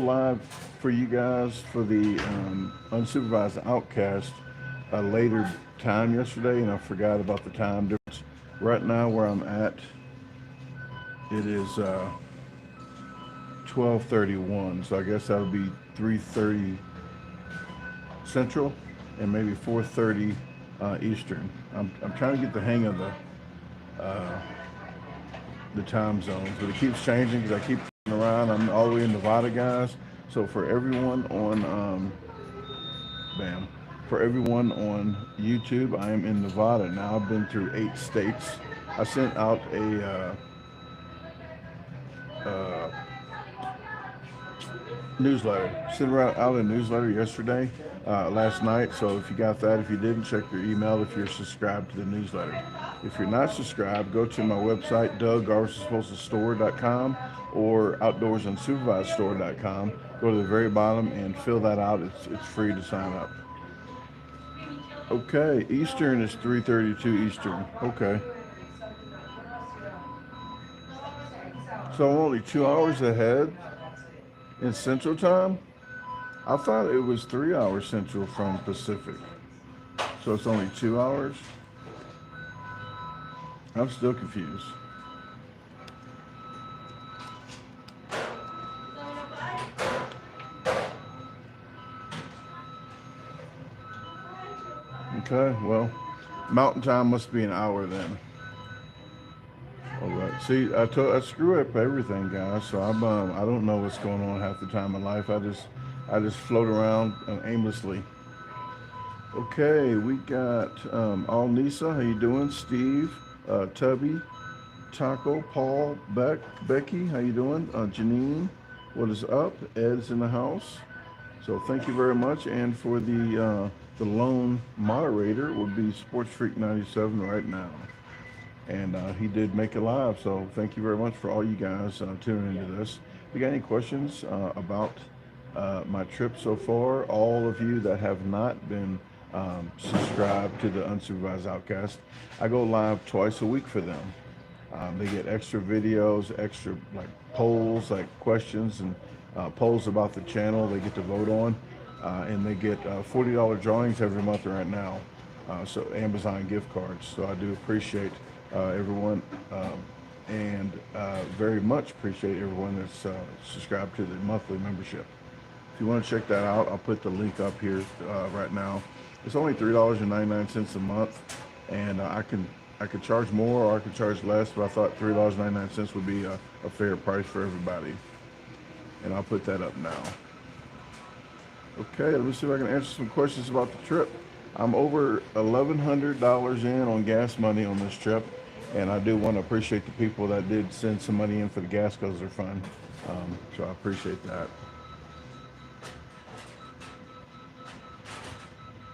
live for you guys for the unsupervised outcast a later time yesterday, and I forgot about the time difference. Right now, where I'm at, it is 12:31, so I guess that'll be 3:30 Central and maybe 4:30 Eastern. I'm trying to get the hang of uh, the time zones, but it keeps changing because I keep around. I'm all the way in Nevada, guys. So for everyone on bam, for everyone on YouTube, I am in Nevada now. I've been through 8 states. I sent out a uh, newsletter. Sent out a newsletter yesterday, last night. So if you got that, if you didn't, check your email if you're subscribed to the newsletter. If you're not subscribed, go to my website, DaGarbageDisposal or OutdoorsUnsupervisedStore.com. Go to the very bottom and fill that out. It's free to sign up. Okay, Eastern is 3:32 Eastern. Okay, so I'm only 2 hours ahead in Central Time. I thought it was 3 hours Central from Pacific. So it's only 2 hours. I'm still confused. Okay, well, Mountain Time must be an hour then. All right. See, I screw up everything, guys. So I don't know what's going on half the time in life. I just float around aimlessly. Okay, we got All Nisa. How you doing? Steve, Tubby, Taco, Paul, Becky. How you doing? Janine, what is up? Ed's in the house. So thank you very much. And for the lone moderator would be Sports Freak 97 right now. And he did make it live. So thank you very much for all you guys tuning into this. If you got any questions about my trip so far, all of you that have not been subscribed to the Unsupervised Outcast, I go live twice a week for them. They get extra videos, extra like polls, like questions and polls about the channel they get to vote on. And they get $40 drawings every month right now. So Amazon gift cards. So I do appreciate everyone, and very much appreciate everyone that's subscribed to the monthly membership. If you want to check that out, I'll put the link up here right now. It's only $3.99 a month, and I could charge more or I could charge less, but I thought $3.99 would be a fair price for everybody, and I'll put that up now. Okay, let me see if I can answer some questions about the trip. I'm over $1,100 in on gas money on this trip, and I do want to appreciate the people that did send some money in for the gas because they're fun. So I appreciate that.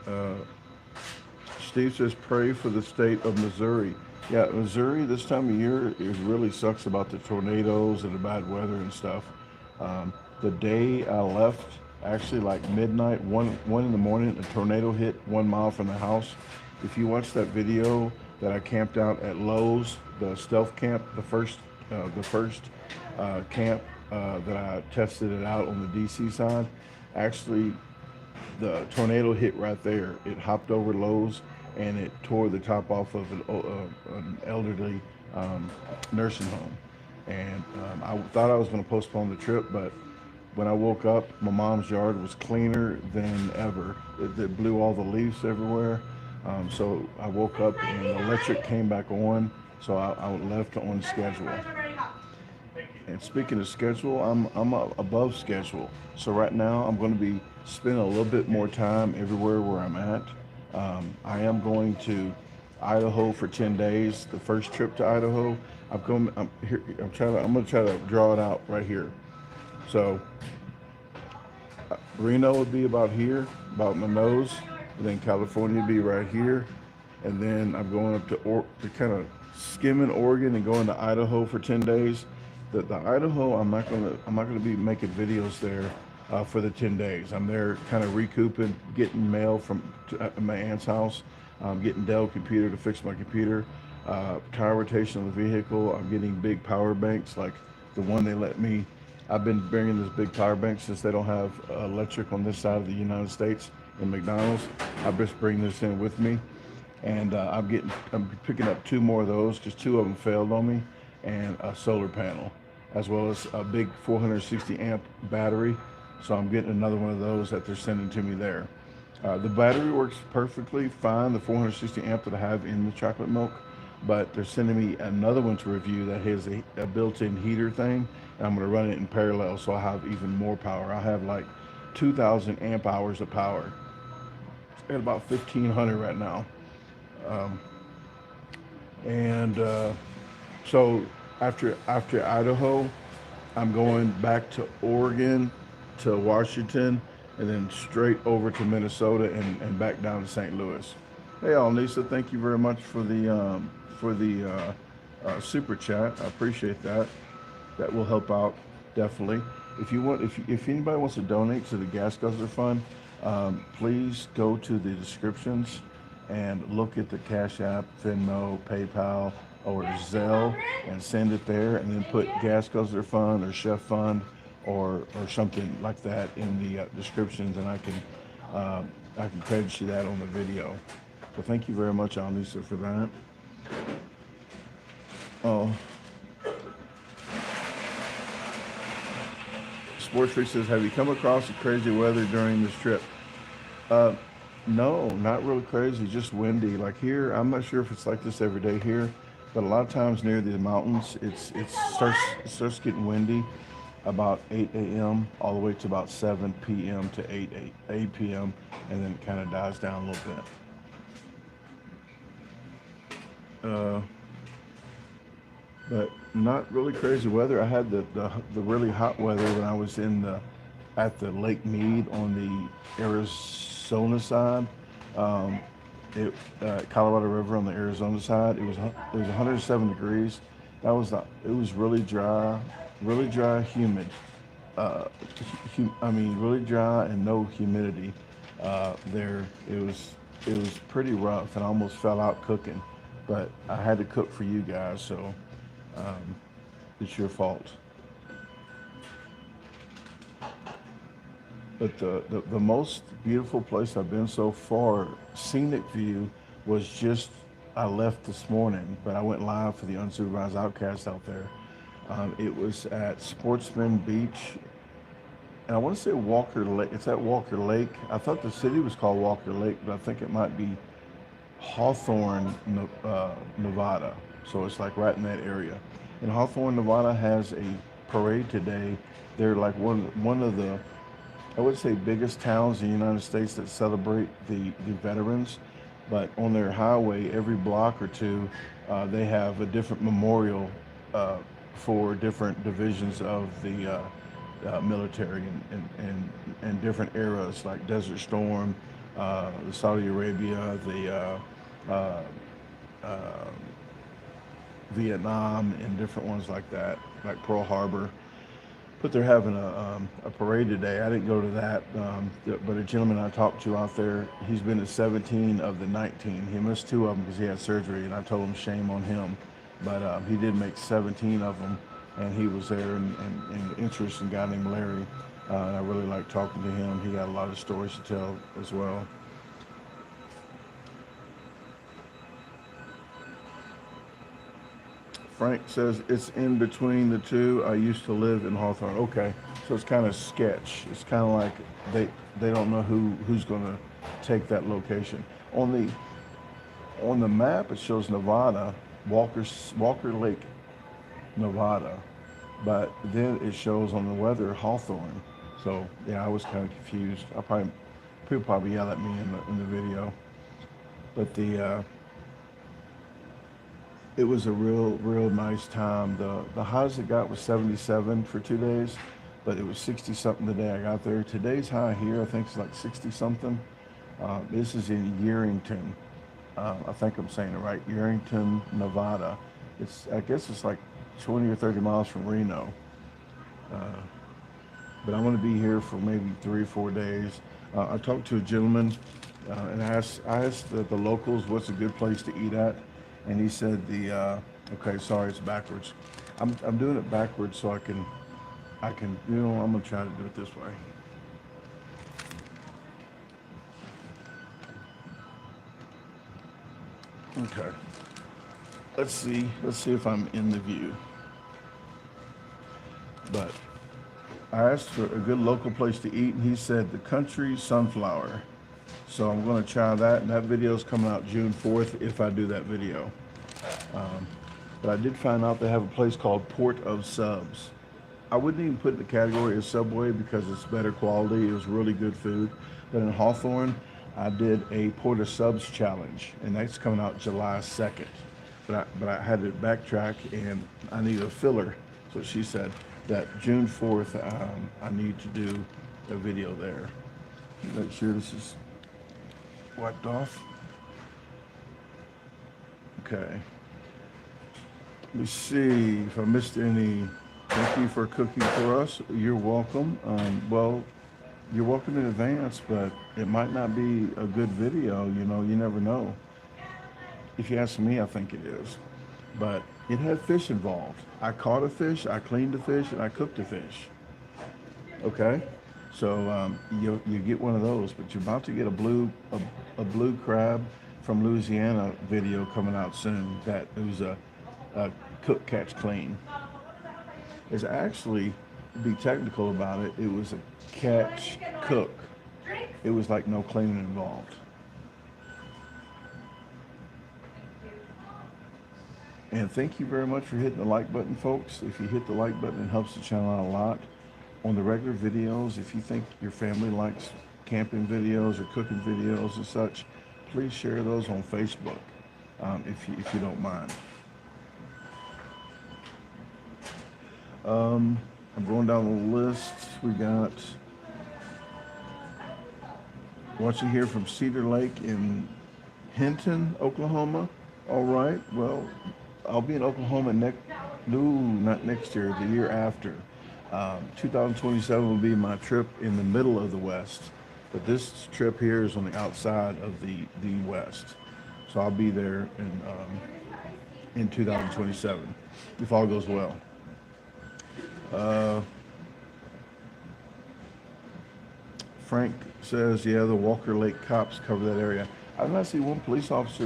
Uh, Steve says, pray for the state of Missouri. Yeah, Missouri this time of year, it really sucks about the tornadoes and the bad weather and stuff. The day I left, actually like midnight, one in the morning, a tornado hit 1 mile from the house. If you watch that video that I camped out at Lowe's, the stealth camp, the first camp that I tested it out on the DC side, actually the tornado hit right there. It hopped over Lowe's and it tore the top off of an elderly nursing home. And I thought I was going to postpone the trip, but when I woke up, my mom's yard was cleaner than ever. It blew all the leaves everywhere. So I woke up and the electric came back on, so I left on schedule. And speaking of schedule, I'm above schedule. So right now I'm going to be spending a little bit more time everywhere where I'm at. I am going to Idaho for 10 days. The first trip to Idaho, I'm going to try to draw it out right here. So Reno would be about here, about my nose, and then California would be right here, and then I'm going up to kind of skimming Oregon and going to Idaho for 10 days. The Idaho, I'm not gonna be making videos there for the 10 days. I'm there kind of recouping, getting mail from my aunt's house, getting Dell computer to fix my computer, tire rotation on the vehicle. I'm getting big power banks like the one they let me I've been bringing this big power bank since they don't have electric on this side of the United States in McDonald's. I just bring this in with me, and I'm picking up 2 more of those because 2 of them failed on me, and a solar panel, as well as a big 460 amp battery. So I'm getting another one of those that they're sending to me there. The battery works perfectly fine, the 460 amp that I have in the chocolate milk, but they're sending me another one to review that has a built-in heater thing, and I'm going to run it in parallel so I have even more power. I have like 2,000 amp hours of power. It's at about 1,500 right now. And so after Idaho, I'm going back to Oregon, to Washington, and then straight over to Minnesota and back down to St. Louis. Hey, all, Lisa, thank you very much for the super chat. I appreciate that. That will help out definitely. If anybody wants to donate to the Gas Guzzler Fund, please go to the descriptions and look at the Cash App, Venmo, PayPal, or Zelle, and send it there, and then put Gas Guzzler Fund or Chef Fund or something like that in the descriptions, and I can credit you that on the video. So thank you very much, Lisa, for that. Oh, Sports Freak says, have you come across the crazy weather during this trip? No, not really crazy, just windy. Like here, I'm not sure if it's like this every day here, but a lot of times near the mountains, it starts getting windy about 8 a.m. all the way to about 7 p.m. to 8 p.m. and then it kind of dies down a little bit. But not really crazy weather. I had the really hot weather when I was at the Lake Mead on the Arizona side. Colorado River on the Arizona side. It was 107 degrees. It was really dry, humid. Really dry and no humidity there. It was pretty rough, and I almost fell out cooking. But I had to cook for you guys, so it's your fault. But the most beautiful place I've been so far, scenic view, was just, I left this morning, but I went live for the Unsupervised Outcast out there. It was at Sportsman Beach, and I want to say Walker Lake. It's at Walker Lake. I thought the city was called Walker Lake, but I think it might be Hawthorne, Nevada. So it's like right in that area. And Hawthorne, Nevada has a parade today. They're like one of the, I would say, biggest towns in the United States that celebrate the veterans. But on their highway, every block or two, they have a different memorial for different divisions of the military and different eras, like Desert Storm, the Saudi Arabia, the Vietnam, and different ones like that, like Pearl Harbor. But they're having a parade today. I didn't go to that, but a gentleman I talked to out there, he's been to 17 of the 19. He missed 2 of them because he had surgery, and I told him shame on him. But he did make 17 of them, and he was there in interest in a guy named Larry. And I really liked talking to him. He got a lot of stories to tell as well. Frank says, it's in between the two. I used to live in Hawthorne. Okay, so it's kind of sketch. It's kind of like they don't know who's going to take that location. On the map, it shows Nevada, Walker Lake, Nevada, but then it shows on the weather Hawthorne. So yeah, I was kind of confused. People probably yell at me in the video, but it was a real nice time. The highest it got was 77 for 2 days, but it was 60 something the day I got there. Today's high here, I think, is like 60 something. This is in Yerington. I think I'm saying it right. Yerington, Nevada. I guess it's like 20 or 30 miles from Reno. But I'm going to be here for maybe 3 or 4 days. I talked to a gentleman and I asked the locals what's a good place to eat at. And he said okay, sorry, it's backwards. I'm doing it backwards so I can I can, you know, I'm gonna try to do it this way. Okay. Let's see. Let's see if I'm in the view. But I asked for a good local place to eat, and he said the Country Sunflower. So I'm going to try that, and that video is coming out June 4th if I do that video. But I did find out they have a place called Port of Subs. I wouldn't even put it in the category of Subway because it's better quality. It was really good food. But in Hawthorne, I did a Port of Subs challenge, and that's coming out July 2nd. But I had to backtrack, and I need a filler. So she said that June 4th, I need to do a video there. Make sure this is wiped off. Okay. Let me see if I missed any. Thank you for cooking for us. You're welcome. Well, you're welcome in advance, but it might not be a good video. You know, you never know. If you ask me, I think it is. But it had fish involved. I caught a fish, I cleaned the fish, and I cooked the fish. Okay? So you get one of those, but you're about to get a blue crab from Louisiana video coming out soon. That it was a cook, catch, clean. It's actually, to be technical about it, it was a catch, cook. It was like no cleaning involved. And thank you very much for hitting the like button, folks. If you hit the like button, it helps the channel out a lot. On the regular videos, if you think your family likes camping videos or cooking videos and such, please share those on Facebook, if you don't mind. I'm going down the list. We got watching here from Cedar Lake in Hinton, Oklahoma. All right. Well, I'll be in Oklahoma not next year, the year after. 2027 will be my trip in the middle of the West, but this trip here is on the outside of the West. So I'll be there in 2027 if all goes well. Frank says, yeah, the Walker Lake cops cover that area. I've not seen one police officer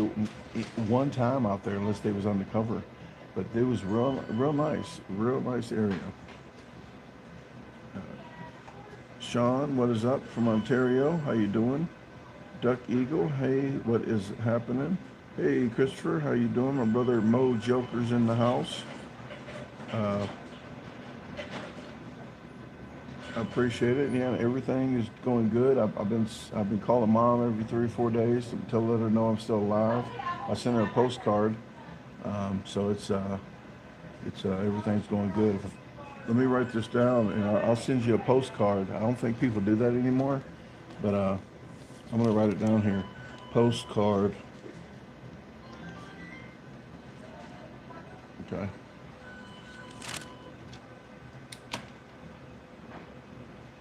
one time out there unless they was undercover, but it was real nice area. Sean, what is up from Ontario? How you doing? Duck Eagle, hey, what is happening? Hey, Christopher, how you doing? My brother Mo Joker's in the house. I appreciate it. Yeah, everything is going good. I've been calling Mom every 3 or 4 days to let her know I'm still alive. I sent her a postcard, so it's everything's going good. Let me write this down, and I'll send you a postcard. I don't think people do that anymore, but I'm gonna write it down here. Postcard. Okay.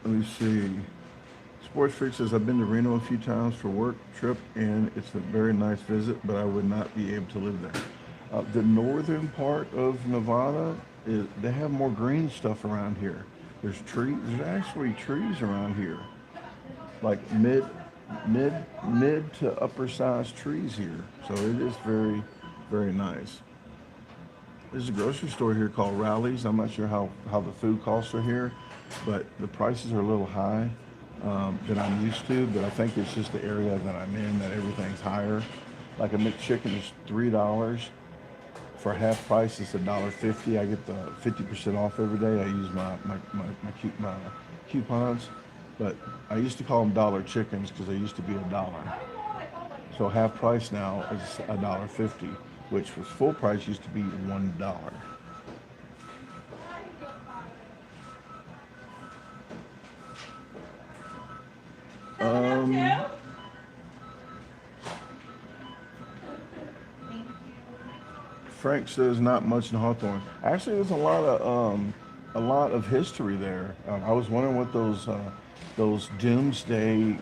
Let me see. Sports Freak says, I've been to Reno a few times for work trip, and it's a very nice visit, but I would not be able to live there. The northern part of Nevada, they have more green stuff around here. There's actually trees around here, like mid to upper size trees here. So it is very, very nice. There's a grocery store here called Rally's. I'm not sure how the food costs are here, but the prices are a little high than I'm used to, but I think it's just the area that I'm in that everything's higher. Like a McChicken is $3. For half price, it's $1.50. I get the 50% off every day. I use my coupons, but I used to call them dollar chickens because they used to be $1. So half price now is $1.50, which was full price used to be $1. Frank says not much in Hawthorne. Actually, there's a lot of history there. I was wondering what those doomsday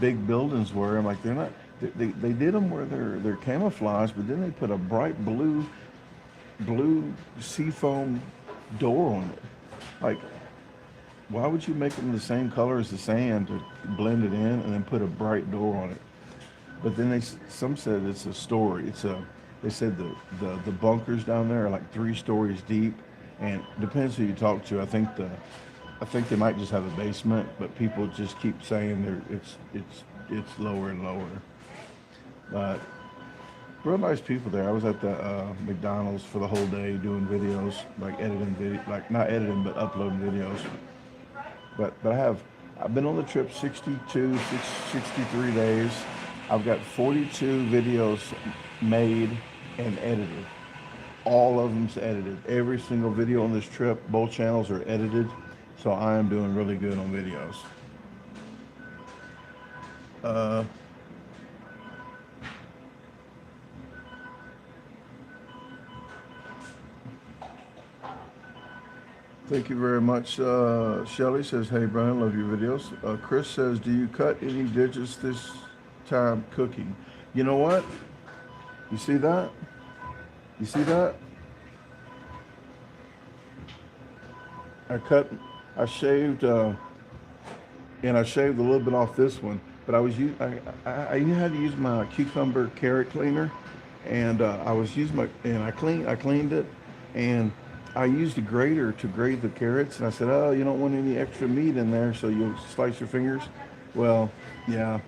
big buildings were. I'm like, they're not. They did them where they're camouflaged, but then they put a bright blue seafoam door on it. Like Why would you make them the same color as the sand to blend it in and then put a bright door on it? But then some said it's a story. They said the bunkers down there are like 3 stories deep, and depends who you talk to. I think they might just have a basement, but people just keep saying it's lower and lower. But real nice people there. I was at the McDonald's for the whole day doing videos, like editing video, like not editing but uploading videos. But I've been on the trip 63 days. I've got 42 videos made and edited. All of them's edited. Every single video on this trip, both channels are edited. So I am doing really good on videos. Thank you very much. Shelly says, hey Brian, love your videos. Chris says, do you cut any digits this time cooking? You know what? You see that? You see that? I shaved, and I shaved a little bit off this one, but I had to use my cucumber carrot cleaner, and I cleaned it, and I used a grater to grate the carrots, and I said, oh, you don't want any extra meat in there, so you'll slice your fingers. Well, yeah,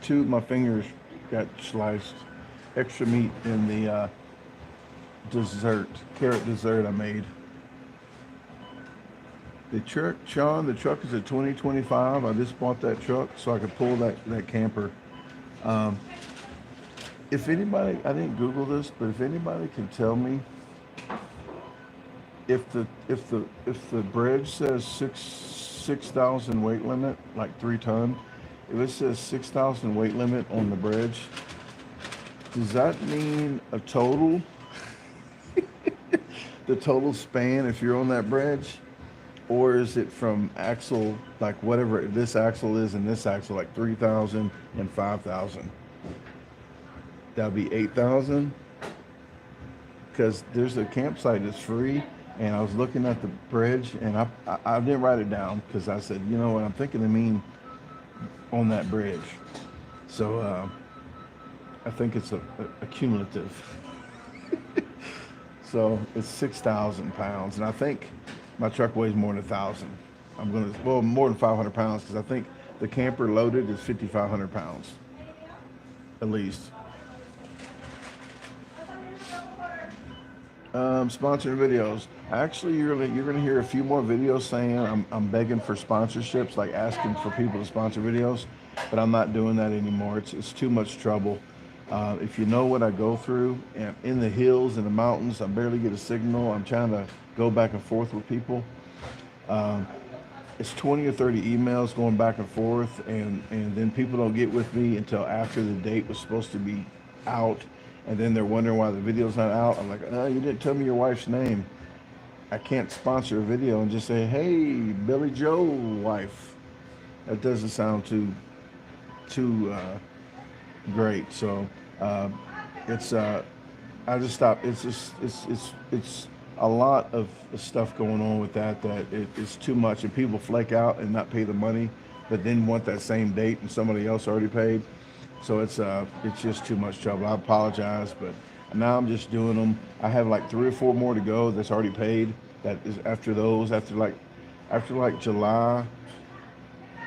2 of my fingers got sliced. Extra meat in the carrot dessert I made. The truck, Sean, the truck is a 2025. I just bought that truck so I could pull that camper. If anybody, I didn't Google this, but if anybody can tell me if the bridge says 6,000 weight limit, like 3 ton, if it says 6,000 weight limit on the bridge, does that mean a total? The total span if you're on that bridge? Or is it from axle, like whatever this axle is and this axle, like 3,000 and 5,000? That'd be 8,000? Because there's a campsite that's free, and I was looking at the bridge, and I didn't write it down because I said, you know what, I'm thinking to mean on that bridge. So I think it's a cumulative. So it's 6,000 pounds, and I think my truck weighs more than 1,000. More than 500 pounds, because I think the camper loaded is 5,500 pounds, at least. Sponsoring videos. Actually, you're gonna hear a few more videos saying I'm begging for sponsorships, like asking for people to sponsor videos, but I'm not doing that anymore. It's too much trouble. If you know what I go through, and in the hills and the mountains, I barely get a signal. I'm trying to go back and forth with people. It's 20 or 30 emails going back and forth, and then people don't get with me until after the date was supposed to be out, and then they're wondering why the video's not out. I'm like, you didn't tell me your wife's name. I can't sponsor a video and just say, hey, Billy Joe wife. That doesn't sound too great. So it's I just stopped. It's a lot of stuff going on with that it's too much, and people flake out and not pay the money, but then want that same date and somebody else already paid. So it's just too much trouble. I apologize, but now I'm just doing them. I have like 3 or 4 more to go that's already paid. That is after those, after like July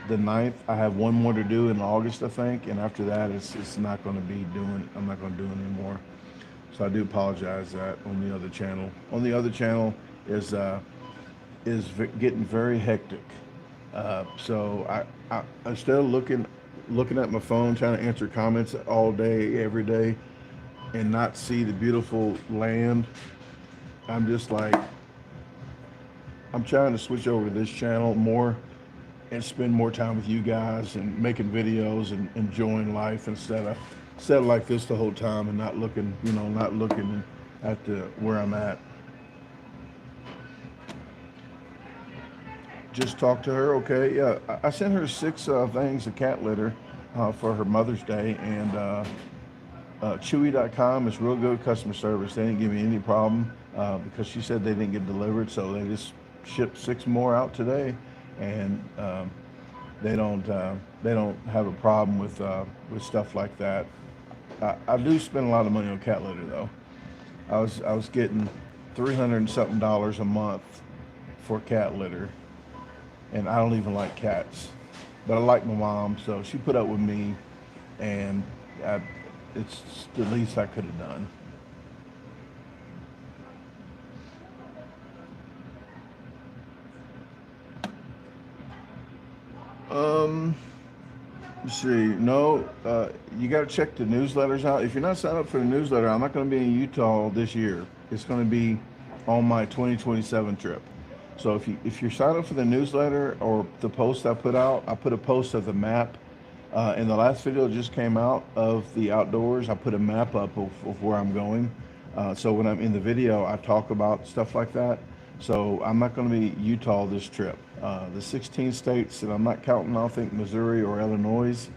the 9th, I have 1 more to do in August, I think, and after that it's not going to be doing. I'm not going to do it anymore. So I do apologize that on the other channel. On the other channel is getting very hectic. So I instead of looking at my phone, trying to answer comments all day, every day, and not see the beautiful land, I'm just like, I'm trying to switch over to this channel more and spend more time with you guys and making videos and enjoying life instead of like this the whole time and not looking at where I'm at. Just talk to her, okay? Yeah, I sent her 6 things of cat litter for her Mother's Day, and Chewy.com is real good customer service. They didn't give me any problem because she said they didn't get delivered, so they just shipped 6 more out today, and they don't have a problem with stuff like that. I do spend a lot of money on cat litter though. I was getting $300 and something a month for cat litter, and I don't even like cats, but I like my mom, so she put up with me, and it's the least I could have done. Um, let's see. No, you got to check the newsletters out. If you're not signed up for the newsletter, I'm not going to be in Utah this year. It's going to be on my 2027 trip. So if you're signed up for the newsletter or the post I put out, I put a post of the map. In the last video that just came out of the outdoors, I put a map up of where I'm going. So when I'm in the video, I talk about stuff like that. So I'm not going to be Utah this trip. The 16 states, and I'm not counting, I think, Missouri or Illinois,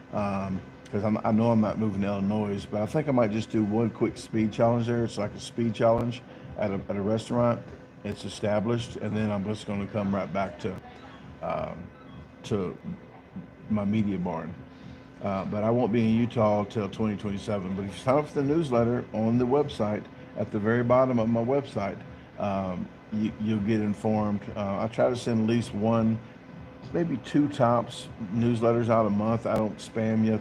because I know I'm not moving to Illinois, but I think I might just do one quick speed challenge there. It's like a speed challenge at a restaurant. It's established, and then I'm just going to come right back to my media barn. But I won't be in Utah till 2027. But if you sign up for the newsletter on the website, at the very bottom of my website, you'll get informed. I try to send at least one, maybe two tops newsletters out a month. I don't spam you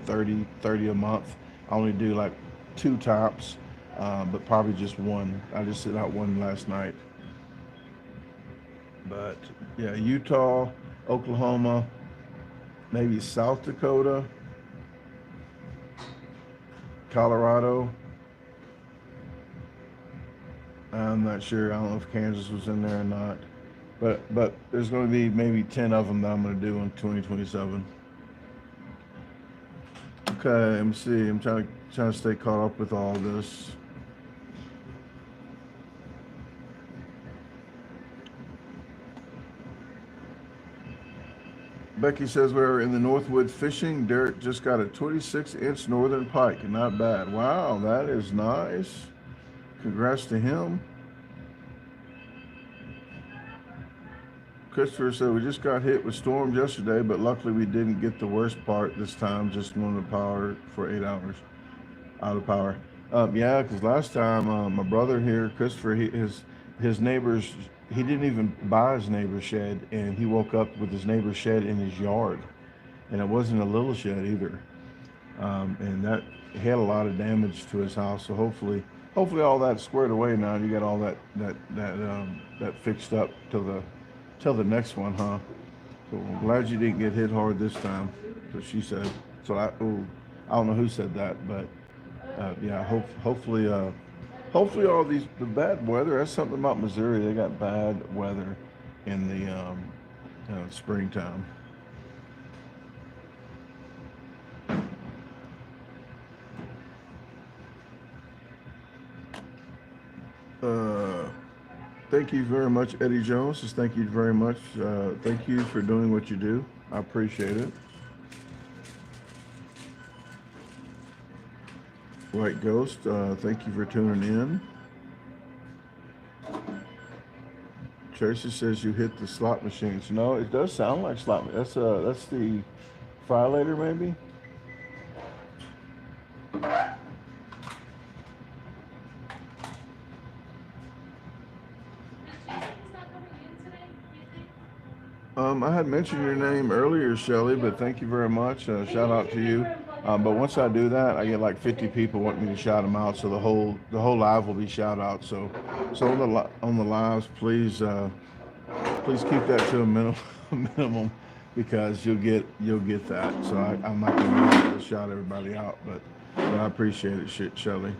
30 a month. I only do like two tops, but probably just one. I just sent out one last night. But yeah, Utah, Oklahoma, maybe South Dakota, Colorado. I'm not sure. I don't know if Kansas was in there or not. But there's going to be maybe 10 of them that I'm going to do in 2027. Okay, let me see. I'm trying to stay caught up with all this. Becky says we're in the Northwood fishing. Derek just got a 26-inch northern pike. Not bad. Wow, that is nice. Congrats to him. Christopher said we just got hit with storms yesterday, but luckily we didn't get the worst part this time. Just wanted power for 8 hours. Out of power. Yeah, because last time my brother here, Christopher, his neighbors, he didn't even buy his neighbor's shed, and he woke up with his neighbor's shed in his yard, and it wasn't a little shed either. And that he had a lot of damage to his house. So hopefully all that's squared away now. You got all that fixed up till the next one, huh? So I'm glad you didn't get hit hard this time. So she said. So I don't know who said that, but yeah. Hopefully all the bad weather. That's something about Missouri. They got bad weather in the springtime. Thank you very much, Eddie Jones. Just thank you very much. Thank you for doing what you do. I appreciate it. White Ghost, thank you for tuning in. Tracy says you hit the slot machines. No, it does sound like slot. That's the fry later maybe. I had mentioned your name earlier, Shelly, but thank you very much. Shout out to you. But once I do that, I get like 50 people want me to shout them out, so the whole live will be shout out. So on the lives, please keep that to a minimum, because you'll get that. So I'm not going to be able to shout everybody out, but I appreciate it, Shelly.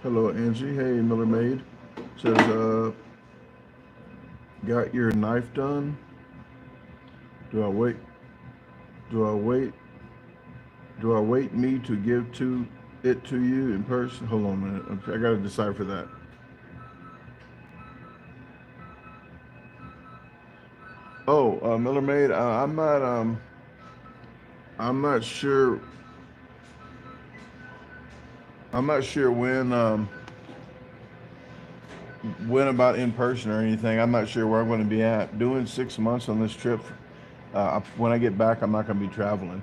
Hello, Angie. Hey, Miller Maid. Says, got your knife done? Do I wait me to give it to you in person? Hold on a minute. I gotta decipher that. Oh, Miller Maid, I'm not sure. I'm not sure when went about in person or anything. I'm not sure where I'm going to be at. Doing 6 months on this trip. When I get back, I'm not going to be traveling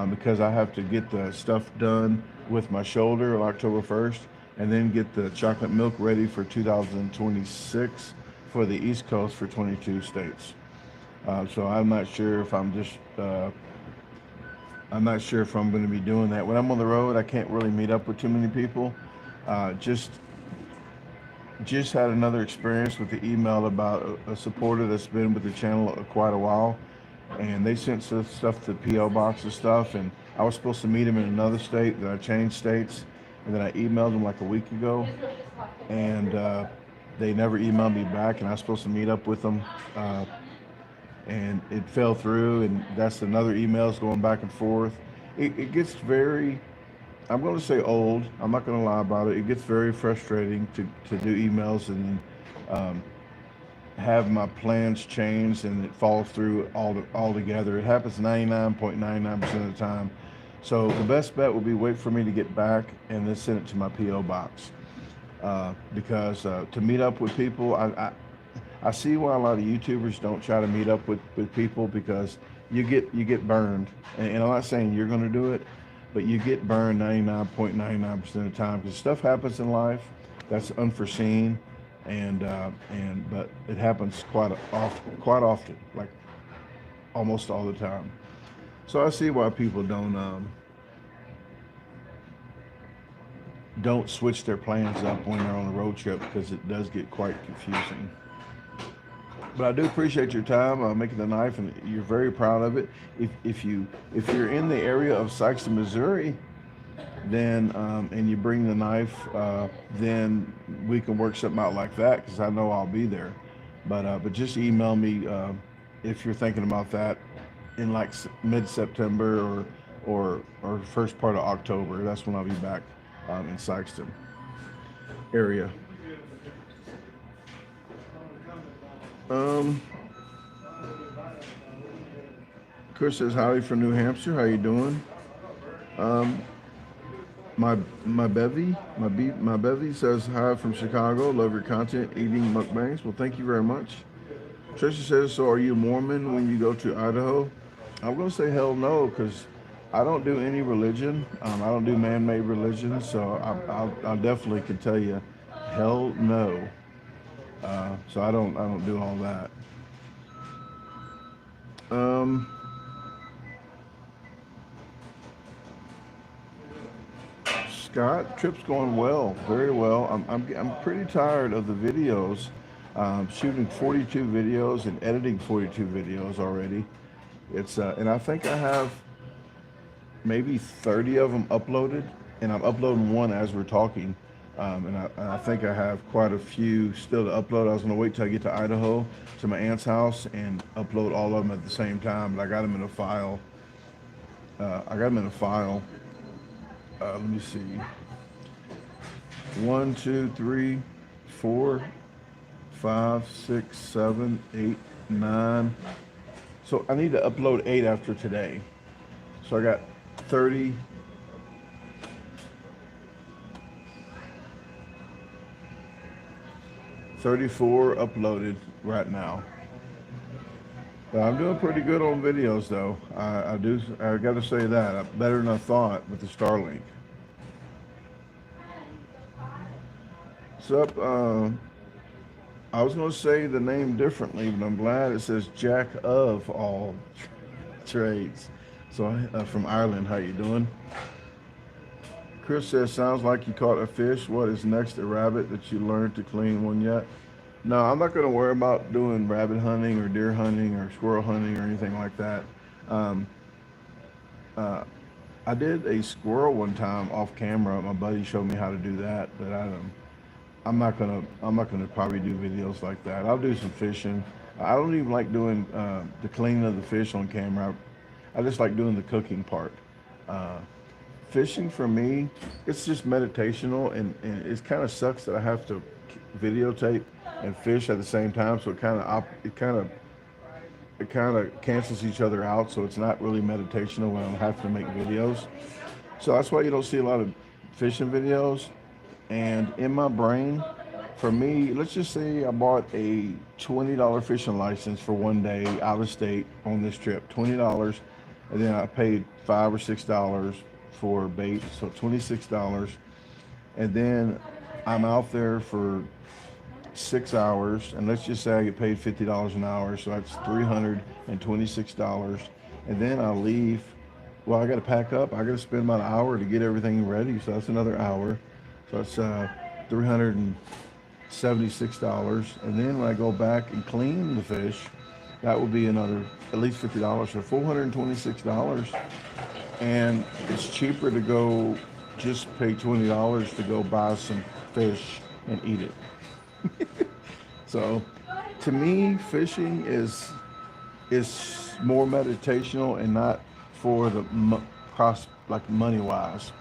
because I have to get the stuff done with my shoulder on October 1st, and then get the chocolate milk ready for 2026 for the East Coast for 22 states. So I'm not sure if I'm going to be doing that. When I'm on the road, I can't really meet up with too many people. Just had another experience with the email about a supporter that's been with the channel quite a while, and they sent some stuff to the PO box and stuff, and I was supposed to meet him in another state. Then I changed states, and then I emailed them like a week ago, and they never emailed me back, and I was supposed to meet up with them, and it fell through, and that's another emails going back and forth. It gets very, I'm going to say old. I'm not going to lie about it. It gets very frustrating to do emails and um, have my plans changed and it falls through altogether. It happens 99.99% of the time. So the best bet would be wait for me to get back and then send it to my PO box. Because to meet up with people, I see why a lot of YouTubers don't try to meet up with people, because you get burned. And I'm not saying you're going to do it, but you get burned 99.99% of the time, because stuff happens in life that's unforeseen, and but it happens quite often, like almost all the time. So I see why people don't switch their plans up when they're on a road trip, because it does get quite confusing. But I do appreciate your time making the knife, and you're very proud of it. If you're in the area of Sikeston, Missouri, then and you bring the knife, then we can work something out like that, because I know I'll be there. But just email me if you're thinking about that in like mid-September or first part of October. That's when I'll be back in Sikeston area. Um, Chris says howdy from New Hampshire. How you doing? Um, my bevy says hi from Chicago. Love your content, eating mukbangs. Well, thank you very much. Trisha says, so are you Mormon when you go to Idaho? I'm gonna say hell no, because I don't do any religion. I don't do man-made religion, so I definitely can tell you, hell no. So I don't do all that. Um, Scott, trip's going well, very well. I'm pretty tired of the videos. Shooting 42 videos and editing 42 videos already. It's and I think I have maybe 30 of them uploaded, and I'm uploading one as we're talking. And I think I have quite a few still to upload. I was going to wait till I get to Idaho, to my aunt's house, and upload all of them at the same time. But I got them in a file. Let me see. 1, 2, 3, 4, 5, 6, 7, 8, 9. So I need to upload 8 after today. So I got 30. 34 uploaded right now. But I'm doing pretty good on videos, though. I got to say that. Better than I thought with the Starlink. What's up? I was going to say the name differently, but I'm glad it says Jack of all trades. So from Ireland, how you doing? Chris says, sounds like you caught a fish. What is next, a rabbit that you learned to clean one yet? No, I'm not going to worry about doing rabbit hunting or deer hunting or squirrel hunting or anything like that. Um, I did a squirrel one time off camera. My buddy showed me how to do that, but I'm not gonna probably do videos like that. I'll do some fishing. I don't even like doing the cleaning of the fish on camera. I just like doing the cooking part. Uh, Fishing for me, it's just meditational, and it kind of sucks that I have to videotape and fish at the same time. So it kind of cancels each other out. So it's not really meditational when I have to make videos. So that's why you don't see a lot of fishing videos. And in my brain, For me, let's just say I bought a $20 fishing license for one day out of state on this trip, $20, and then I paid $5 or $6 for bait, so $26, and then I'm out there for 6 hours, and let's just say I get paid $50 an hour, so that's $326, and then I leave. Well, I got to pack up. I got to spend about an hour to get everything ready, so that's another hour. So that's $376, and then when I go back and clean the fish, that would be another at least $50, so $426, and it's cheaper to go just pay $20 to go buy some fish and eat it. So, to me, fishing is more meditational and not for the cost, like money wise.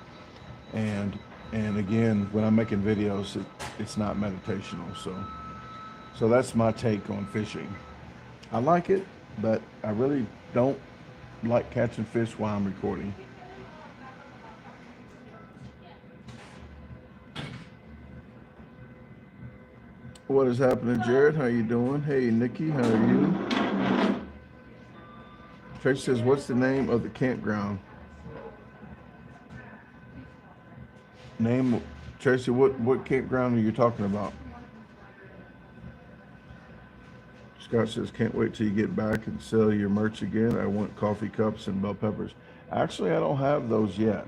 And again, when I'm making videos, it's not meditational. So that's my take on fishing. I like it, but I really don't like catching fish while I'm recording. What is happening, Jared? How you doing? Hey, Nikki, how are you? Tracy says, what's the name of the campground? Name, Tracy, what campground are you talking about? Scott says, can't wait till you get back and sell your merch again. I want coffee cups and bell peppers. Actually, I don't have those yet.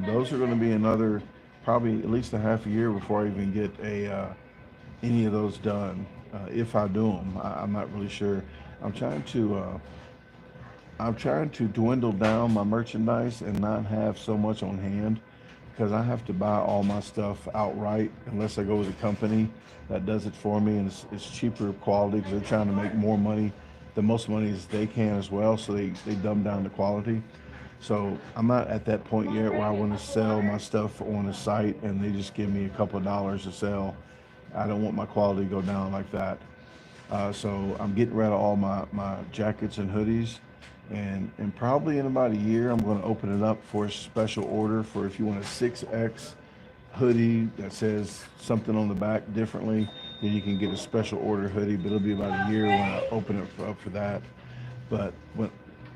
Those are going to be another, probably at least a half a year before I even get any of those done. If I do them, I'm not really sure. I'm trying to dwindle down my merchandise and not have so much on hand, because I have to buy all my stuff outright unless I go with a company that does it for me, and it's cheaper quality because they're trying to make more money, the most money as they can as well, so they dumb down the quality. So I'm not at that point yet where I want to sell my stuff on the site and they just give me a couple of dollars to sell. I don't want my quality to go down like that. So I'm getting rid of all my jackets and hoodies, and probably in about a year I'm going to open it up for a special order for if you want a 6X hoodie that says something on the back differently, then you can get a special order hoodie, but it'll be about a year when I open it up for that. But when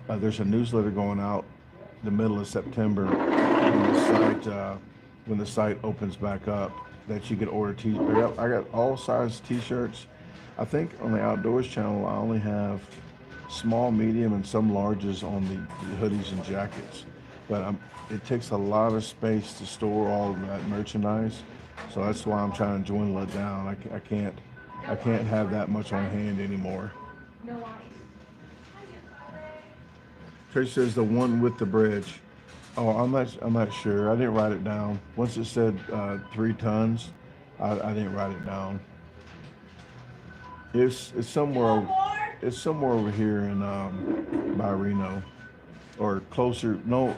there's a newsletter going out the middle of September when the site opens back up, that you can order I got all size t-shirts. I think on the Outdoors channel I only have small, medium, and some larges on the hoodies and jackets, but it takes a lot of space to store all of that merchandise, so that's why I'm trying to dwindle it down. I can't have that much on hand anymore. Tracy says the one with the bridge. Oh, I'm not sure. I didn't write it down. Once it said 3 tons, I didn't write it down. It's somewhere over here in by Reno, or closer. No,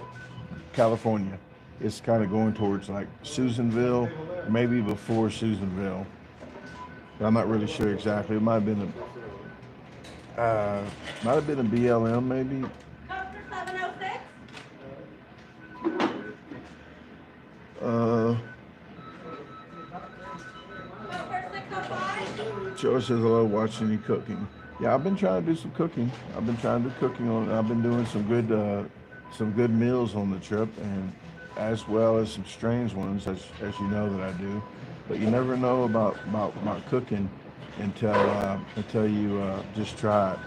California. It's kind of going towards like Susanville, maybe before Susanville. But I'm not really sure exactly. It might have been a BLM maybe. Joe says, I love watching you cooking. Yeah, I've been trying to do some cooking. I've been doing some good meals on the trip, and as well as some strange ones, as you know that I do. But you never know about cooking until you just try it.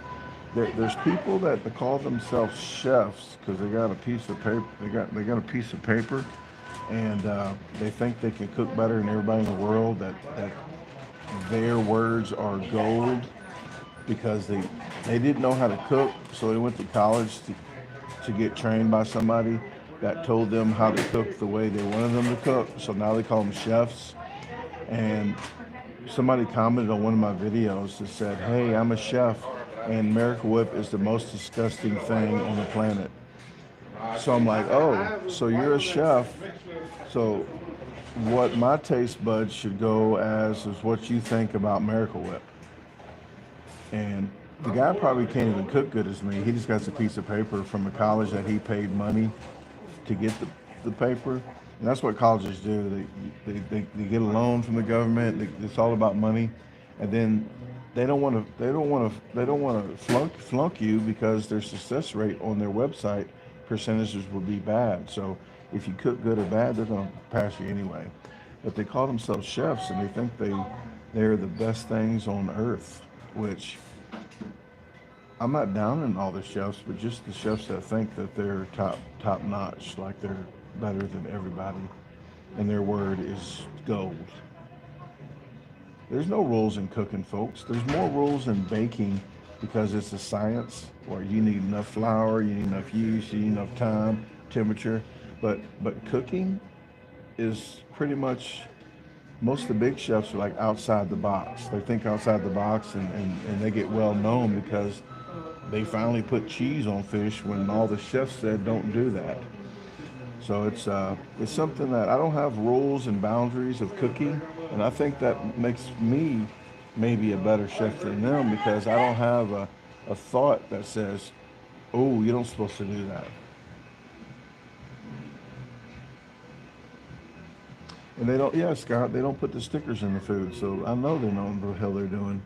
There's people that call themselves chefs because they got a piece of paper. They got a piece of paper, and they think they can cook better than everybody in the world. That their words are gold because they didn't know how to cook, so they went to college to get trained by somebody that told them how to cook the way they wanted them to cook. So now they call them chefs. And somebody commented on one of my videos that said, hey, I'm a chef and Miracle Whip is the most disgusting thing on the planet. So I'm like, oh, so you're a chef. So what my taste buds should go as is what you think about Miracle Whip. And the guy probably can't even cook good as me. He just got a piece of paper from a college that he paid money to get the paper, And that's what colleges do. They get a loan from the government. It's all about money, and then they don't want to flunk you because their success rate on their website percentages would be bad. So if you cook good or bad, they're going to pass you anyway. But they call themselves chefs, and they think they're the best things on earth, which I'm not downing all the chefs, but just the chefs that think that they're top notch, like they're better than everybody, and their word is gold. There's no rules in cooking, folks. There's more rules in baking because it's a science where you need enough flour, you need enough yeast, you need enough time, temperature. But cooking is pretty much most of the big chefs are like outside the box. They think outside the box and they get well known because they finally put cheese on fish when all the chefs said don't do that. So it's something that I don't have rules and boundaries of cooking, and I think that makes me maybe a better chef than them because I don't have a thought that says, "Oh, you're not supposed to do that." And they don't, yeah, Scott, they don't put the stickers in the food, so I know they know what the hell they're doing.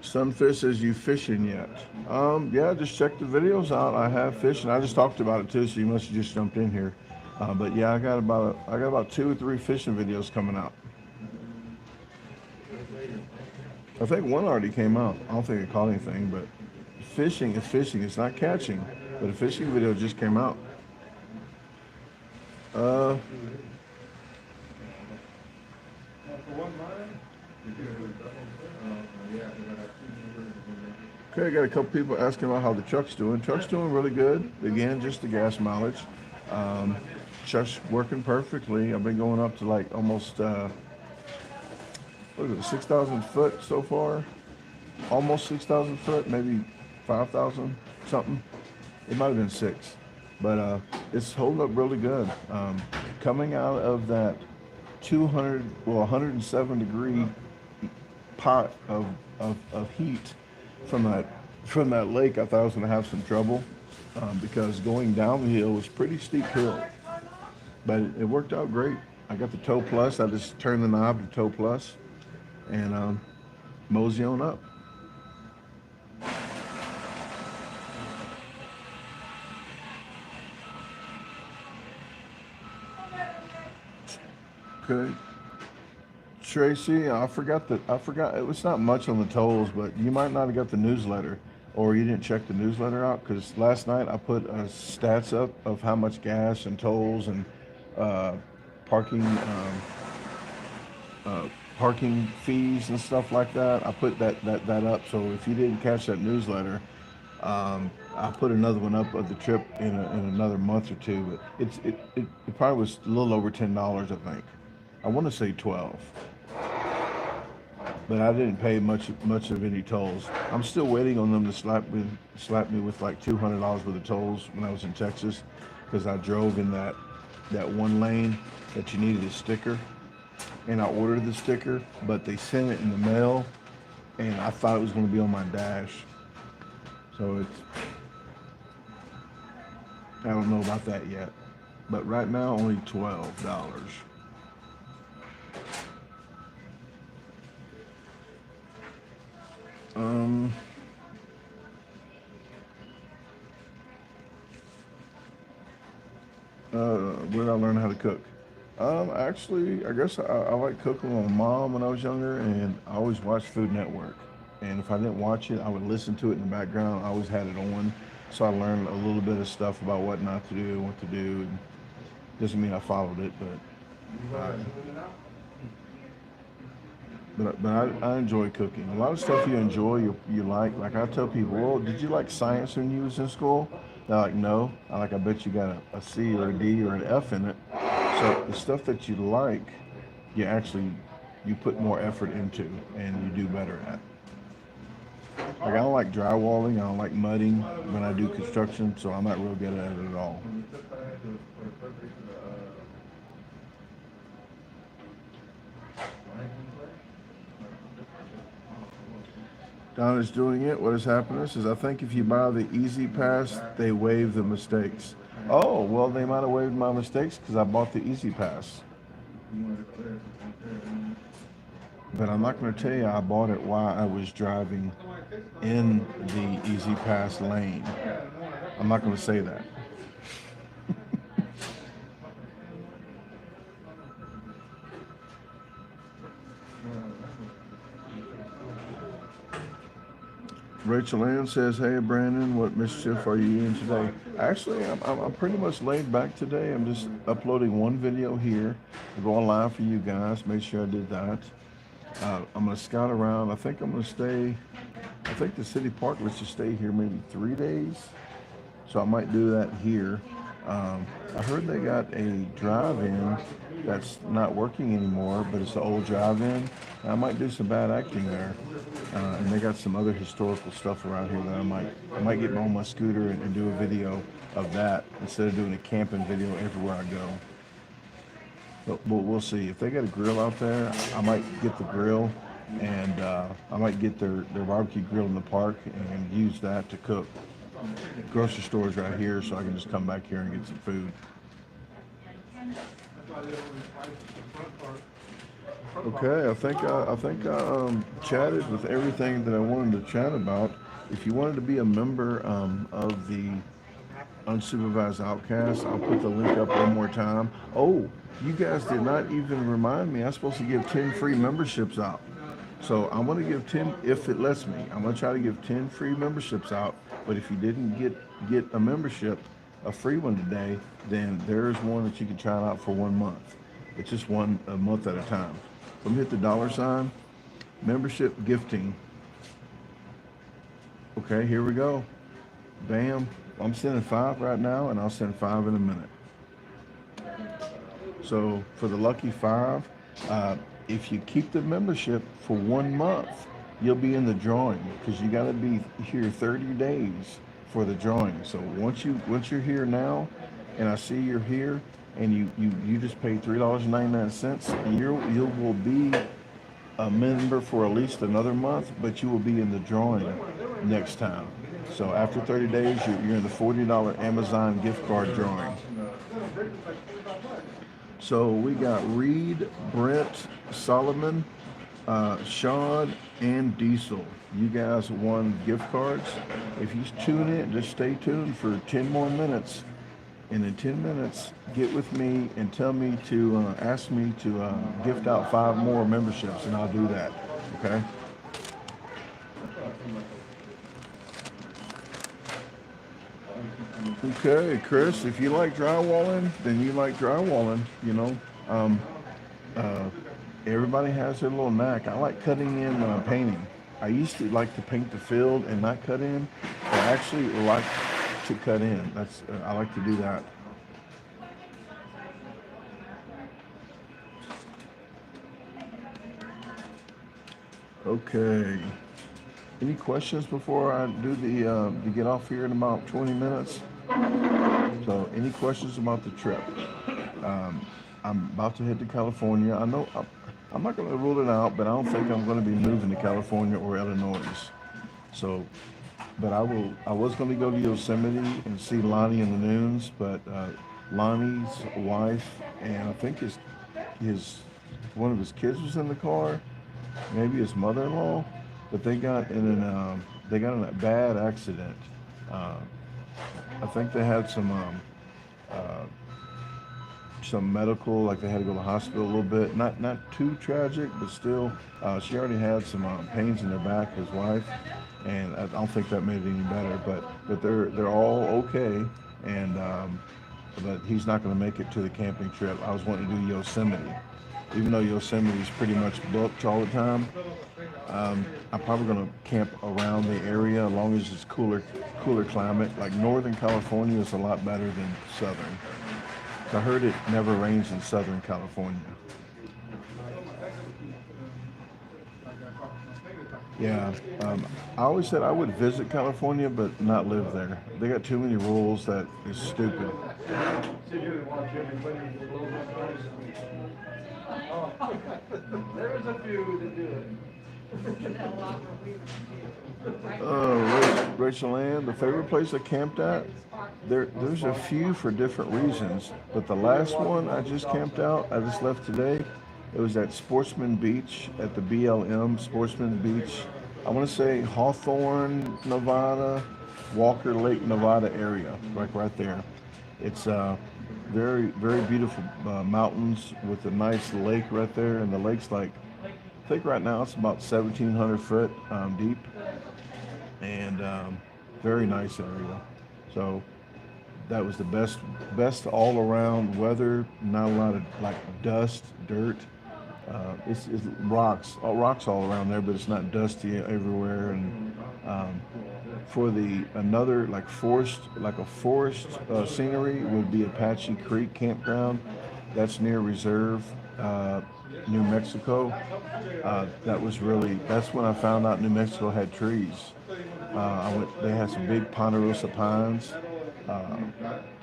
Sunfish says you fishing yet? Yeah, just check the videos out. I have fishing. I just talked about it too, so you must have just jumped in here. But yeah, I got about 2 or 3 fishing videos coming out. I think one already came out. I don't think it caught anything, but fishing is fishing. It's not catching, but a fishing video just came out. Uh, okay, I got a couple people asking about how the truck's doing. Truck's doing really good. Again, just the gas mileage. Um, Truck's working perfectly. I've been going up to like almost what is it, 6,000 foot so far? Almost 6,000 foot, maybe 5,000 something. It might have been 6, but it's holding up really good. Coming out of that 200, well, 107-degree pot of heat from that lake, I thought I was going to have some trouble because going down the hill was pretty steep hill, but it worked out great. I got the tow plus. I just turned the knob to tow plus and mosey on up. Okay. Tracy, I forgot it was not much on the tolls, but you might not have got the newsletter or you didn't check the newsletter out because last night I put stats up of how much gas and tolls and uh, parking uh, parking fees and stuff like that. I put that up. So if you didn't catch that newsletter, I'll put another one up of the trip in another month or two. But it probably was a little over $10, I think. I want to say 12, but I didn't pay much of any tolls. I'm still waiting on them to slap me with like $200 worth of tolls when I was in Texas, because I drove in that one lane that you needed a sticker, and I ordered the sticker, but they sent it in the mail, and I thought it was going to be on my dash. So I don't know about that yet, but right now only $12. Um, where did I learn how to cook? Actually, I guess I like cooking with my mom when I was younger, and I always watched Food Network. And if I didn't watch it, I would listen to it in the background. I always had it on, so I learned a little bit of stuff about what not to do and what to do. And doesn't mean I followed it, uh, but I enjoy cooking. A lot of stuff you enjoy, you like. Like I tell people, well, did you like science when you was in school? They're like, no. I bet you got a C or a D or an F in it. So the stuff that you like, you actually you put more effort into and you do better at. Like I don't like drywalling, I don't like mudding when I do construction, so I'm not real good at it at all. Don is doing it. What is happening is I think if you buy the Easy Pass, they waive the mistakes. Oh, well, they might have waived my mistakes because I bought the Easy Pass. But I'm not going to tell you I bought it while I was driving in the Easy Pass lane. I'm not going to say that. Rachel Ann says, "Hey Brandon, what mischief are you in today?" Actually, I'm pretty much laid back today. I'm just uploading one video here, going live for you guys. Make sure I did that. I'm gonna scout around. I think I'm gonna stay. I think the city park lets you stay here maybe 3 days, so I might do that here. I heard they got a drive-in that's not working anymore, but it's the old drive-in. I might do some bad acting there, and they got some other historical stuff around here that I might get on my scooter and do a video of that instead of doing a camping video everywhere I go. But we'll see. If they got a grill out there, I might get the grill, and I might get their barbecue grill in the park and use that to cook. Grocery stores right here, so I can just come back here and get some food. Okay, I think I chatted with everything that I wanted to chat about. If you wanted to be a member of the Unsupervised Outcast, I'll put the link up one more time. Oh, you guys did not even remind me. I'm supposed to give 10 free memberships out. So I'm going to give 10 if it lets me. I'm going to try to give 10 free memberships out. But if you didn't get a membership, a free one today, then there's one that you can try out for 1 month. It's just a month at a time. So I'm going to hit the $, membership gifting. Okay, here we go. Bam. I'm sending 5 right now, and I'll send 5 in a minute. So for the lucky 5, if you keep the membership for 1 month, you'll be in the drawing because you got to be here 30 days for the drawing. So once you're here now, and I see you're here, and you just paid $3.99, you will be a member for at least another month, but you will be in the drawing next time. So after 30 days, you're in the $40 Amazon gift card drawing. So we got Reed, Brent, Solomon, Sean, and Diesel. You guys won gift cards. If you tune in, just stay tuned for 10 more minutes. And in 10 minutes, get with me and tell me to ask me to gift out 5 more memberships, and I'll do that. Okay? Okay, Chris, if you like drywalling, then you like drywalling, you know. Everybody has their little knack. I like cutting in painting. I used to like to paint the field and not cut in. I actually like to cut in. I like to do that. Okay. Any questions before I do the get off here in about 20 minutes? So, any questions about the trip? I'm about to head to California. I know I'm not going to rule it out, but I don't think I'm going to be moving to California or Illinois. So, but I will. I was going to go to Yosemite and see Lonnie and the Noons, but Lonnie's wife and I think his one of his kids was in the car, maybe his mother-in-law, but they got in a bad accident. I think they had some medical, like they had to go to the hospital a little bit. Not too tragic, but still, she already had some pains in her back, his wife, and I don't think that made it any better. But they're all okay, and but he's not going to make it to the camping trip. I was wanting to do Yosemite, even though Yosemite is pretty much booked all the time. I'm probably going to camp around the area as long as it's cooler climate. Like Northern California is a lot better than Southern. I heard it never rains in Southern California. Yeah, I always said I would visit California, but not live there. They got too many rules that is stupid. There's a few that do it. Rachel Ann, the favorite place I camped at? There's a few for different reasons, but the last one I just camped out, I just left today. It was at Sportsman Beach at the BLM Sportsman Beach. I want to say Hawthorne, Nevada, Walker Lake, Nevada area, like right there. It's very, very beautiful mountains with a nice lake right there, and the lake's like, I think right now it's about 1,700 foot deep, and very nice area. So that was the best all around weather. Not a lot of like dust, dirt. It's rocks all around there, but it's not dusty everywhere. And for the another like a forest scenery would be Apache Creek Campground. That's near Reserve, New Mexico. That's when I found out New Mexico had trees. They had some big ponderosa pines,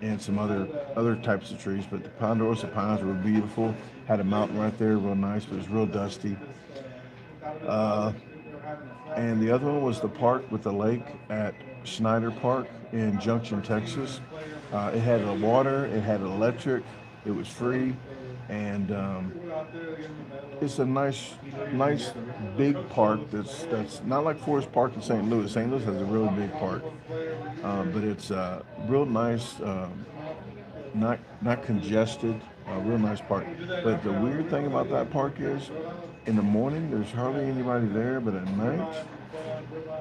and some other types of trees, but the ponderosa pines were beautiful. Had a mountain right there, real nice, but it was real dusty. And the other one was the park with the lake at Schneider Park in Junction, Texas. It had water, it had electric, it was free, and it's a nice big park that's not like Forest Park in St. Louis. St. Louis has a really big park, but it's real nice, not congested, real nice park. But the weird thing about that park is, in the morning there's hardly anybody there, but at night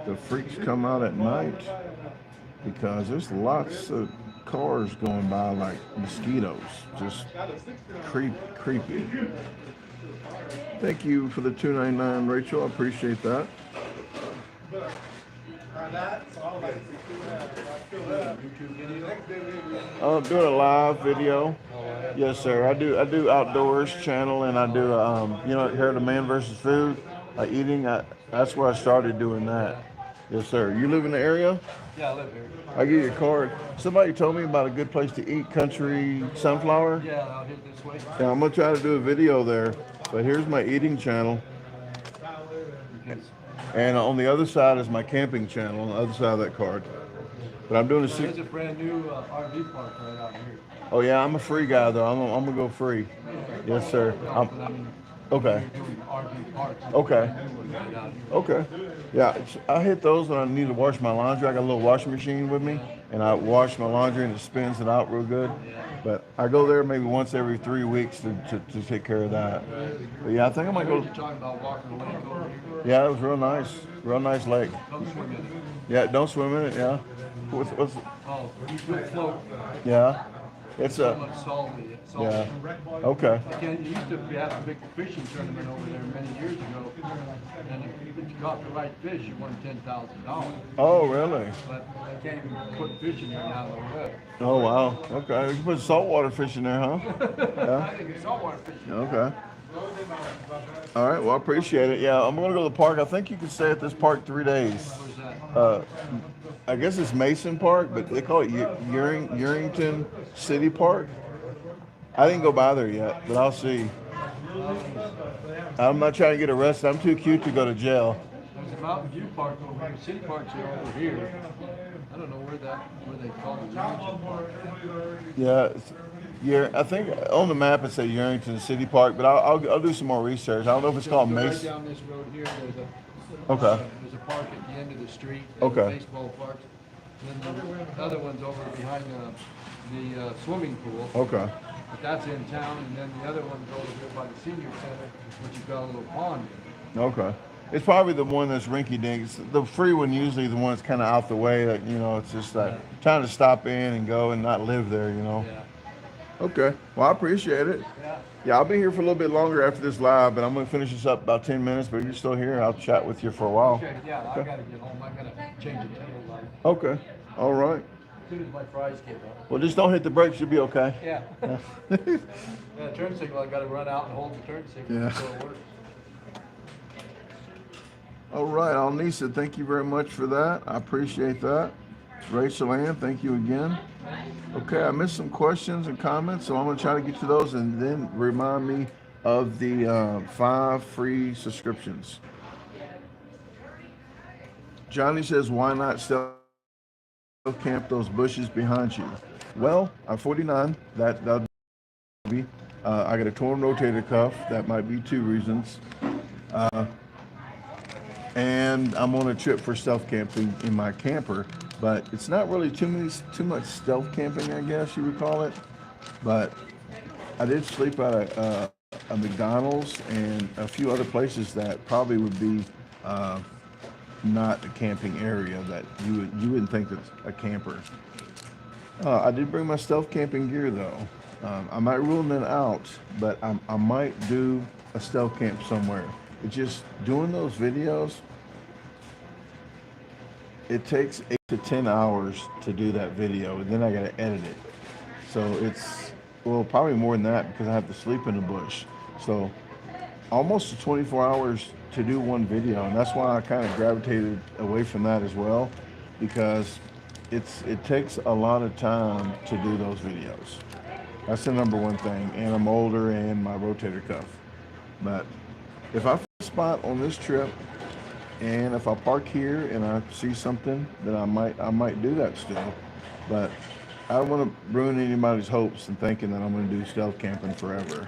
the freaks come out at night because there's lots of cars going by like mosquitoes, just creepy. Thank you for the $2.99, Rachel. I appreciate that. I'm doing a live video. Yes, sir. I do outdoors channel, and I do here the Man versus Food, eating. That's where I started doing that. Yes, sir. You live in the area? Yeah, I live here. I give you a card. Somebody told me about a good place to eat, Country Sunflower. Yeah, out here this way. Yeah, I'm gonna try to do a video there. But here's my eating channel. And on the other side is my camping channel, on the other side of that card. But I'm doing a There's a brand new RV park right out here. Oh yeah, I'm a free guy though. I'm gonna go free. Yes, sir. Okay. Okay. Okay. Yeah, I hit those when I need to wash my laundry. I got a little washing machine with me, and I wash my laundry and it spins it out real good. But I go there maybe once every 3 weeks to take care of that. But yeah, I think I might go. You're talking about Walker Lake over here. Yeah, it was real nice lake. Don't swim in it. Yeah, don't swim in it. Yeah. What's Oh, you could float. Yeah. It's so much salty. Yeah. Okay. Again, you used to have a big fishing tournament over there many years ago, and if you caught the right fish, you won $10,000. Oh, really? But they can't even put fish in there now, no way. Oh, wow. Okay. You can put saltwater fish in there, huh? Yeah. I think it's saltwater fishing. Okay. All right. Well, I appreciate it. Yeah, I'm gonna go to the park. I think you can stay at this park 3 days. Where's that? I guess it's Mason Park, but they call it Yerington City Park. I didn't go by there yet, but I'll see. I'm not trying to get arrested. I'm too cute to go to jail. There's a Mountain View Park over here. City Parks are over here. I don't know where they call it. Yerington Park. Yeah, I think on the map it says Yerington City Park, but I'll do some more research. I don't know if it's called Right Mason. down this road here, there's a park at the end of the street. Okay. Baseball parks. And then the other one's over behind the swimming pool. Okay. But that's in town, and then the other one's over here by the senior center, which has got a little pond in it. Okay. It's probably the one that's rinky dinks. The free one usually the one that's kind of out the way. That it's just like trying to stop in and go and not live there. Yeah. Okay. Well, I appreciate it. Yeah, I'll be here for a little bit longer after this live, but I'm going to finish this up about 10 minutes. But you're still here. I'll chat with you for a while. Okay. Yeah. I gotta get home. I gotta change the table light. Okay. All right. As soon as my fries get up. Well, just don't hit the brakes. You'll be okay. Yeah. Yeah, turn signal. I gotta run out and hold the turn signal Yeah. until it works. All right, Alnisa, thank you very much for that. I appreciate that. Rachel Ann, thank you again. Okay, I missed some questions and comments, so I'm going to try to get to those and then remind me of the 5 free subscriptions. Johnny says, why not stealth camp those bushes behind you? Well, I'm 49. That'll be. I got a torn rotator cuff. That might be two reasons. Uh, and I'm on a trip for stealth camping in my camper, but it's not really too much stealth camping, I guess you would call it. But I did sleep at a McDonald's and a few other places that probably would be uh, not a camping area that you wouldn't think that's a camper. I did bring my stealth camping gear though. I'm not ruling it out, but I might do a stealth camp somewhere. It's just doing those videos. It takes 8 to 10 hours to do that video, and then I gotta edit it. So it's, well, probably more than that because I have to sleep in the bush. So almost to 24 hours to do one video, and that's why I kind of gravitated away from that as well, because it takes a lot of time to do those videos. That's the number one thing, and I'm older and my rotator cuff. But if I find a spot on this trip, and if I park here and I see something, then I might do that still. But I don't want to ruin anybody's hopes and thinking that I'm going to do stealth camping forever.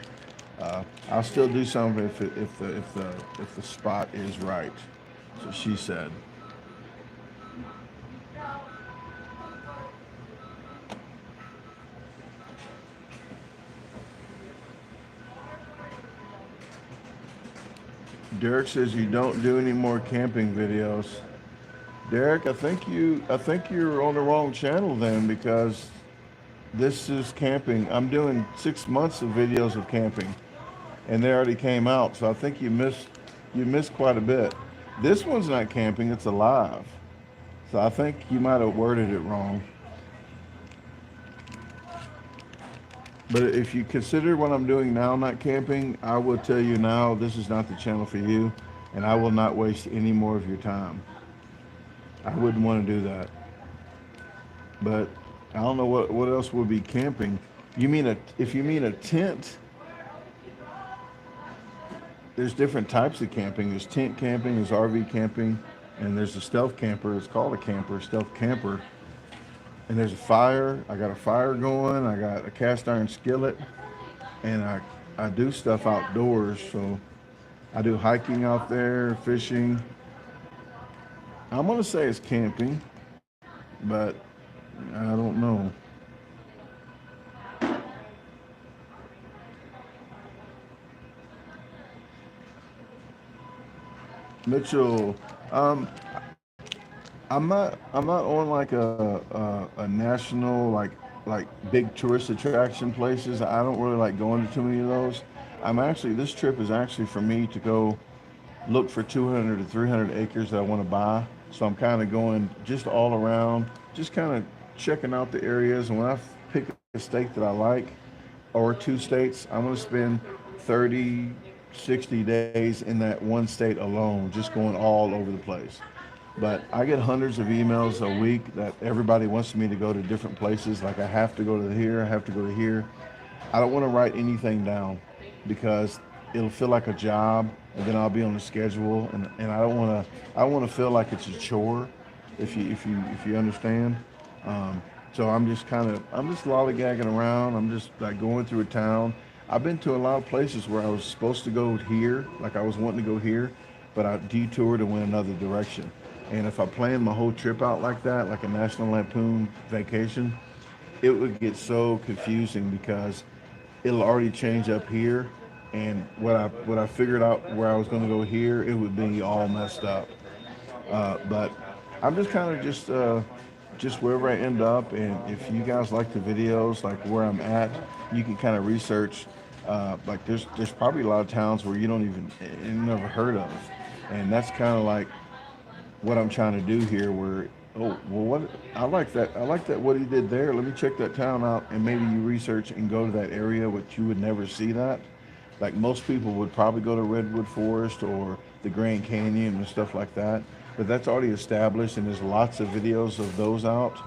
I'll still do something if the spot is right. So she said. Derek says you don't do any more camping videos. Derek, I think you're on the wrong channel then, because this is camping. I'm doing 6 months of videos of camping, and they already came out. So I think you missed quite a bit. This one's not camping; it's alive. So I think you might have worded it wrong. But if you consider what I'm doing now not camping, I will tell you now this is not the channel for you, and I will not waste any more of your time. I wouldn't want to do that. But I don't know what else would be camping. If you mean a tent, there's different types of camping. There's tent camping, there's RV camping, and there's a stealth camper. It's called a camper, stealth camper. And there's a fire. I got a fire going. I got a cast iron skillet, and I do stuff outdoors. So I do hiking out there, fishing. I'm gonna say it's camping, but I don't know. Mitchell, um, I'm not on like a national like big tourist attraction places. I don't really like going to too many of those. This trip is actually for me to go look for 200 to 300 acres that I want to buy. So I'm kind of going just all around, just kind of checking out the areas. And when I pick a state that I like, or two states, I'm going to spend 30, 60 days in that one state alone, just going all over the place. But I get hundreds of emails a week that everybody wants me to go to different places. Like I have to go to here, I have to go to here. I don't want to write anything down because it'll feel like a job, and then I'll be on the schedule, and I want to feel like it's a chore, if you understand. So I'm just lollygagging around. I'm just like going through a town. I've been to a lot of places where I was supposed to go here, like I was wanting to go here, but I detoured and went another direction. And if I planned my whole trip out like that, like a National Lampoon vacation, it would get so confusing because it'll already change up here, and what I figured out where I was going to go here, it would be all messed up. But I'm just kind of just wherever I end up, and if you guys like the videos, like where I'm at, you can kind of research. Like there's probably a lot of towns where you never heard of, and that's kind of like what I'm trying to do here. Where, oh well, what I like that what he did there. Let me check that town out, and maybe you research and go to that area, which you would never see that. Like most people would probably go to Redwood Forest or the Grand Canyon and stuff like that, but that's already established, and there's lots of videos of those out.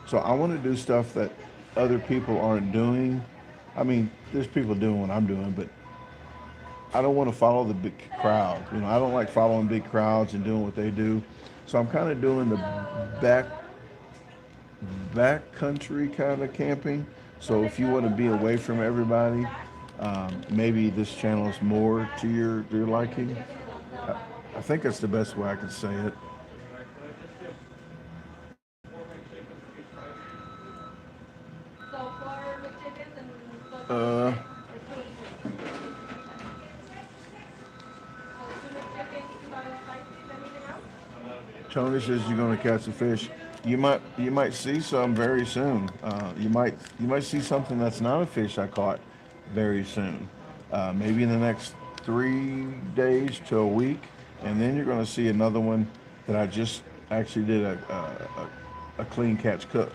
So I want to do stuff that other people aren't doing. I mean, there's people doing what I'm doing, but I don't want to follow the big crowd. I don't like following big crowds and doing what they do. So I'm kind of doing the back backcountry kind of camping. So if you want to be away from everybody, maybe this channel is more to your liking. I, I think that's the best way I could say it. Uh, Tony says you're going to catch a fish. You might see some very soon. You might see something that's not a fish I caught very soon. Maybe in the next 3 days to a week, and then you're going to see another one that I just actually did a clean catch cook.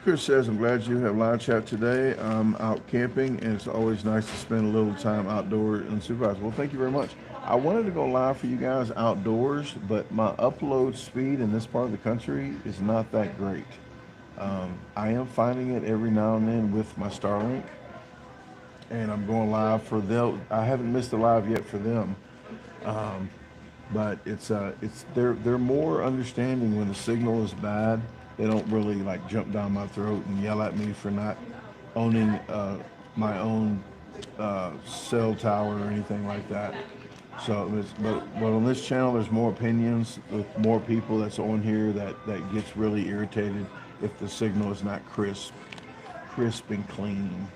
Chris says, I'm glad you have live chat today. I'm out camping, and it's always nice to spend a little time outdoors unsupervised. Well, thank you very much. I wanted to go live for you guys outdoors, but my upload speed in this part of the country is not that great. I am finding it every now and then with my Starlink, and I'm going live for them. I haven't missed a live yet for them, but they're more understanding when the signal is bad. They don't really like jump down my throat and yell at me for not owning my own cell tower or anything like that. So, but on this channel, there's more opinions with more people that's on here that gets really irritated if the signal is not crisp and clean.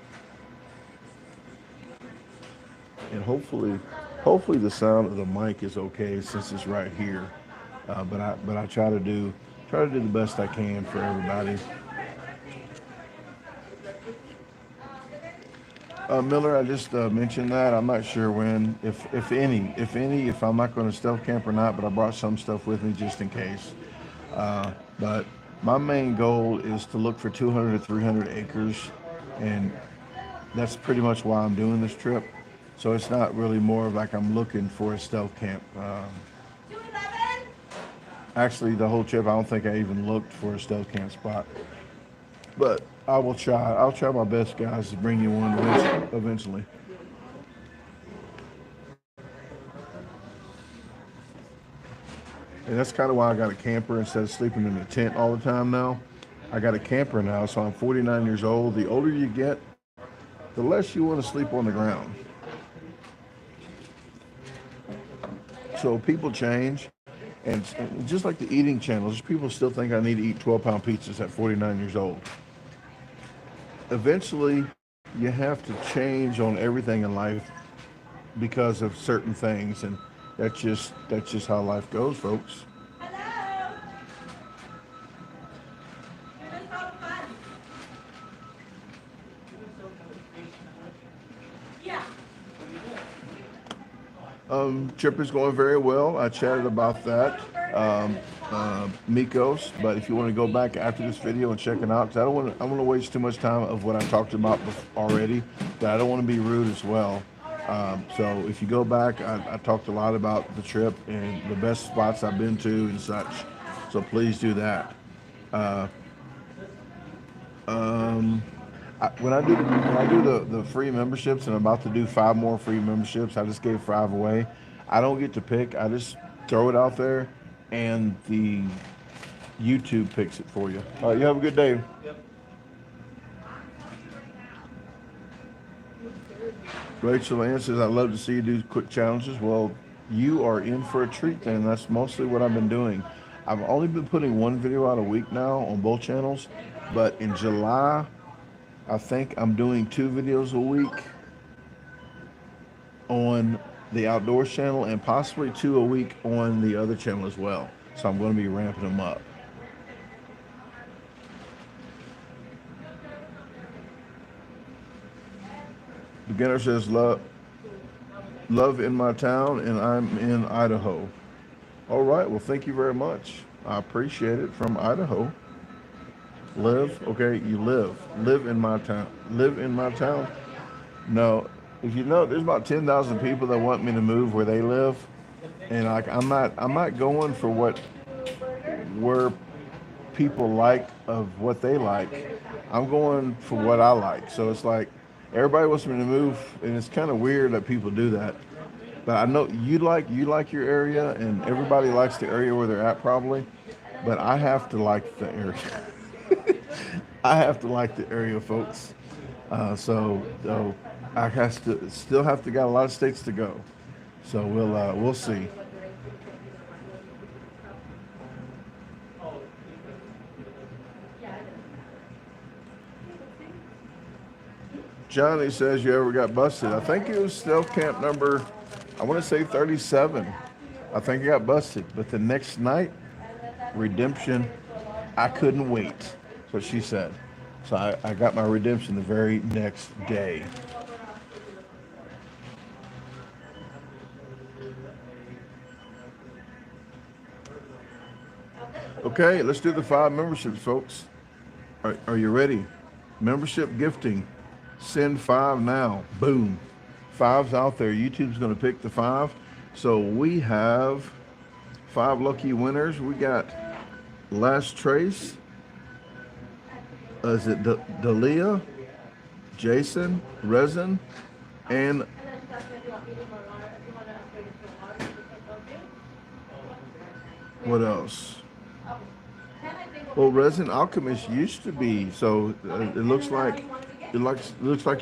And hopefully the sound of the mic is okay since it's right here. But I try to do the best I can for everybody. Miller, I just mentioned that. I'm not sure when, if any, if I'm not going to stealth camp or not, but I brought some stuff with me just in case. But my main goal is to look for 200 to 300 acres, and that's pretty much why I'm doing this trip. So it's not really more of like I'm looking for a stealth camp. Actually, the whole trip, I don't think I even looked for a stealth camp spot. But I will try. I'll try my best, guys, to bring you one eventually. And that's kind of why I got a camper instead of sleeping in a tent all the time now. I got a camper now, so I'm 49 years old. The older you get, the less you want to sleep on the ground. So people change. And just like the eating channels, people still think I need to eat 12-pound pizzas at 49 years old. Eventually, you have to change on everything in life because of certain things, and that's just how life goes, folks. Trip is going very well. I chatted about that, Mikos. But if you want to go back after this video and check it out, because I don't want to waste too much time of what I talked about already. But I don't want to be rude as well. So if you go back, I talked a lot about the trip and the best spots I've been to and such. So please do that. When I do the free memberships, and I'm about to do 5 more free memberships, I just gave 5 away. I don't get to pick. I just throw it out there, and the YouTube picks it for you. All right, you have a good day. Yep. Rachel Ann says, I'd love to see you do quick challenges. Well, you are in for a treat then. That's mostly what I've been doing. I've only been putting 1 video out a week now on both channels, but in July, I think I'm doing 2 videos a week on the Outdoors channel and possibly 2 a week on the other channel as well. So I'm going to be ramping them up. Beginner says, love in my town, and I'm in Idaho. All right, well, thank you very much. I appreciate it. From Idaho. Live, okay, you live in my town. Live in my town. No, if you know, there's about 10,000 people that want me to move where they live, and like I'm not going for where people like of what they like. I'm going for what I like. So it's like everybody wants me to move, and it's kind of weird that people do that. But I know you like your area, and everybody likes the area where they're at probably. But I have to like the area. I have to like the area, folks. So I has to still have to got a lot of states to go. So we'll see. Johnny says you ever got busted. I think it was stealth camp number, I want to say 37. I think I got busted. But the next night, redemption, I couldn't wait. That's what she said. So I got my redemption the very next day. Okay, let's do the 5 memberships, folks. Are you ready? Membership gifting. Send 5 now. Boom. 5's out there. YouTube's going to pick the 5. So we have 5 lucky winners. We got Last Trace. Is it Dalia, Jason, Resin, and what else? Well, Resin Alchemist used to be, so it looks like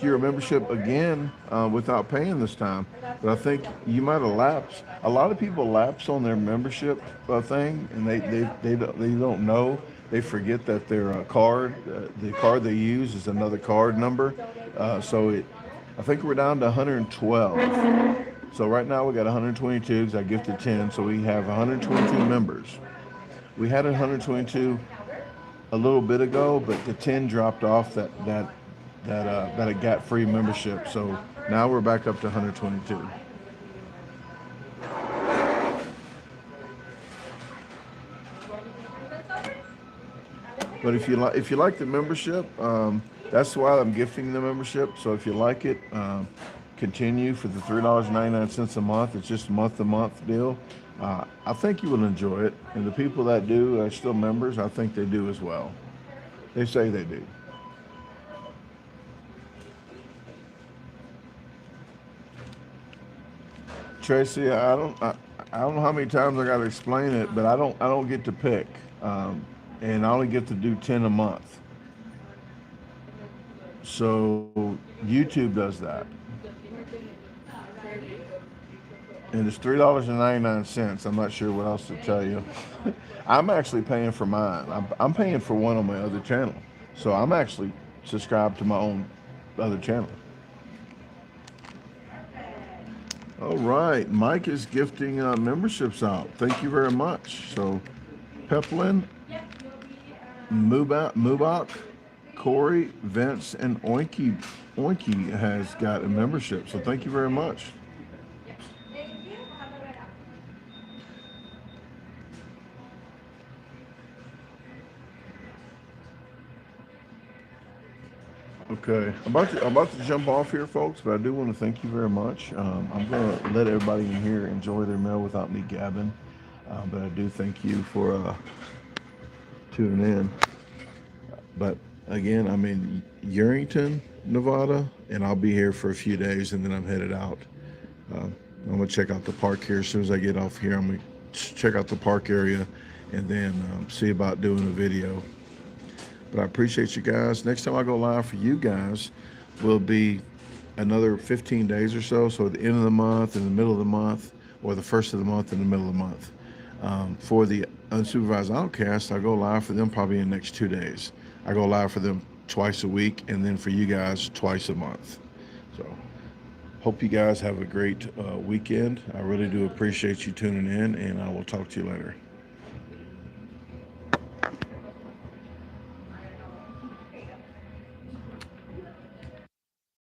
you're a membership again without paying this time. But I think you might have lapsed. A lot of people lapse on their membership thing, and they don't know. They forget that their card, the card they use, is another card number. I think we're down to 112. So right now we got 122 because I gifted 10, so we have 122 members. We had 122 a little bit ago, but the 10 dropped off that it got free membership. So now we're back up to 122. But if you like the membership, that's why I'm gifting the membership. So if you like it, continue for the $3.99 a month. It's just a month-to-month deal. I think you will enjoy it, and the people that do are still members. I think they do as well. They say they do. Tracy, I don't know how many times I got to explain it, but I don't get to pick, and I only get to do 10 a month. So YouTube does that. And it's $3.99. I'm not sure what else to tell you. I'm actually paying for mine. I'm paying for one on my other channel. So I'm actually subscribed to my own other channel. All right. Mike is gifting memberships out. Thank you very much. So Peplin, Mubak, Corey, Vince, and Oinky has got a membership. So thank you very much. Okay, I'm about to jump off here, folks, but I do want to thank you very much. I'm going to let everybody in here enjoy their meal without me gabbing, but I do thank you for tuning in. But again, I'm in Yerington, Nevada, and I'll be here for a few days, and then I'm headed out. I'm going to check out the park here. As soon as I get off here, I'm going to check out the park area and then see about doing a video. But I appreciate you guys. Next time I go live for you guys will be another 15 days or so. So at the end of the month, in the middle of the month, or the first of the month, in the middle of the month. For the Unsupervised Outcasts, I go live for them probably in the next 2 days. I go live for them twice a week, and then for you guys twice a month. So hope you guys have a great weekend. I really do appreciate you tuning in, and I will talk to you later.